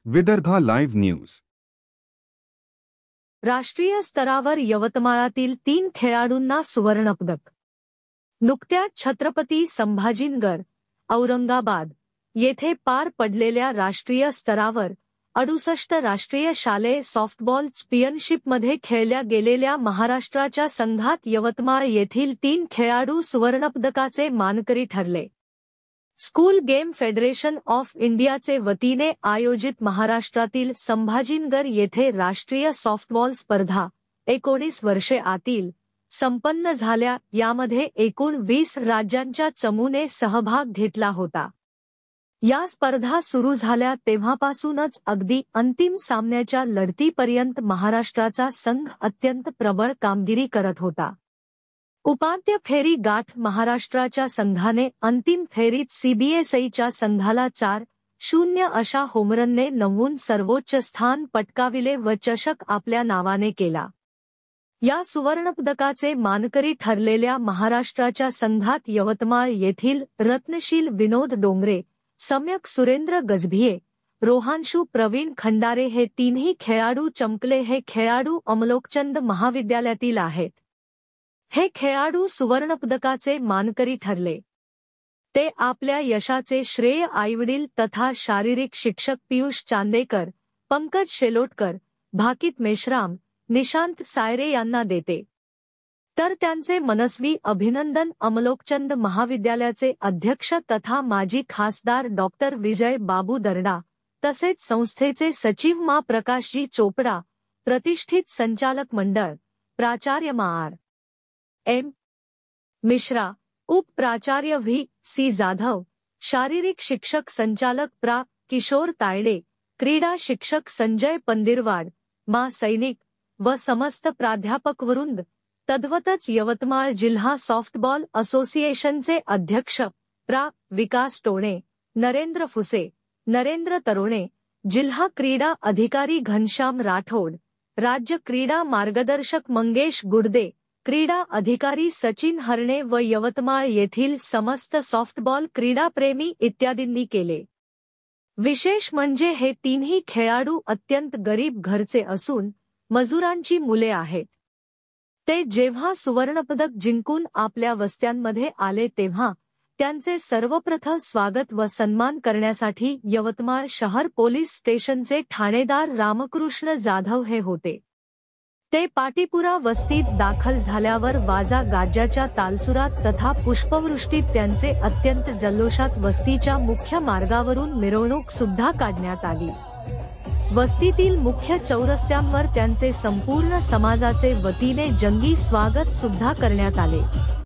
Vidarbha live news. राष्ट्रीय स्तरावर यवतमाळातील 3 खेळाडूंना सुवर्णपदक. नुकत्याच छत्रपती संभाजीनगर, औरंगाबाद येथे पार पडलेल्या राष्ट्रीय स्तरावर 68 राष्ट्रीय शालेय सॉफ्टबॉल चॅम्पियनशिपमध्ये खेळल्या गेलेल्या महाराष्ट्राच्या संघात यवतमाळ येथील 3 खेळाडू सुवर्णपदकाचे मानकरी ठरले. स्कूल गेम फेडरेशन ऑफ इंडियाचे वतीने आयोजित महाराष्ट्रातील संभाजीनगर येथे राष्ट्रीय सॉफ्टबॉल स्पर्धा 19 वर्षे आतील संपन्न झाल्या. यामध्ये एकूण 20 राज्यांच्या चमूने सहभाग घेतला होता. या स्पर्धा सुरू झाल्या तेव्हापासूनच अगदी अंतिम सामन्याच्या लढतीपर्यंत महाराष्ट्राचा संघ अत्यंत प्रबळ कामगिरी करत होता. उपांत्य फेरी गाठ महाराष्ट्राच्या संघाने अंतिम फेरीत सीबीएसईच्या संघाला 4-0 अशा होमरनने नमवून सर्वोच्च स्थान पटकाविले व चषक आपल्या नावाने केला. या सुवर्णपदकाचे मानकरी ठरलेल्या महाराष्ट्राच्या संघात यवतमाळ येथील रत्नशील विनोद डोंगरे, सम्यक सुरेंद्र गजभिये, रोहांशु प्रवीण खंडारे हे तीनही खेळाडू चमकले. हे खेळाडू अमलोकचंद महाविद्यालयातील आहेत. हे खेळाडू सुवर्णपदकाचे मानकरी ठरले. ते आपल्या यशाचे श्रेय आईवडील तथा शारीरिक शिक्षक पियुष चांदेकर, पंकज शेलोटकर, भाकित मेश्राम, निशांत सायरे यांना देते. तर त्यांचे मनस्वी अभिनंदन अमलोकचंद महाविद्यालयाचे अध्यक्ष तथा माजी खासदार डॉक्टर विजय बाबू दर्डा, तसेच संस्थेचे सचिव मा प्रकाशजी चोपडा, प्रतिष्ठित संचालक मंडळ, प्राचार्य मा आर. एम. मिश्रा, उप प्राचार्य व्ही. सी. जाधव, शारीरिक शिक्षक संचालक प्रा. किशोर तायडे, क्रीडा शिक्षक संजय पंदिरवाड, मा सैनिक व समस्त प्राध्यापकवृंद, तद्वतच यवतमाळ जिल्हा सॉफ्टबॉल असोसिएशनचे अध्यक्ष प्रा. विकास टोणे, नरेंद्र फुसे, नरेंद्र तरोणे, जिल्हा क्रीडा अधिकारी घनश्याम राठोड, राज्य क्रीडा मार्गदर्शक मंगेश गुडदे, क्रीडा अधिकारी सचिन हरणे व यवतमाळ येथील समस्त सॉफ्टबॉल क्रीडाप्रेमी इत्यादींनी केले. विशेष म्हणजे हे तीनही खेळाडू अत्यंत गरीब घरचे असून मजुरांची मुले आहेत. ते जेव्हा सुवर्णपदक जिंकून आपल्या वस्त्यांमध्ये आले तेव्हा त्यांचे सर्वप्रथम स्वागत व सन्मान करण्यासाठी यवतमाळ शहर पोलीस स्टेशनचे ठाणेदार रामकृष्ण जाधव हे होते. ते पाटीपुरा वस्तीत दाखल झाल्यावर वाजा गाज्याच्या तालसुरात तथा पुष्पवृष्टीत त्यांचे अत्यंत जल्लोषात वस्तीच्या मुख्य मार्गावरून मिरवणूक सुद्धा काढण्यात आली. वस्तीतील मुख्य चौरस्त्यांवर त्यांचे संपूर्ण समाजाचे वतीने जंगी स्वागत सुद्धा करण्यात आले.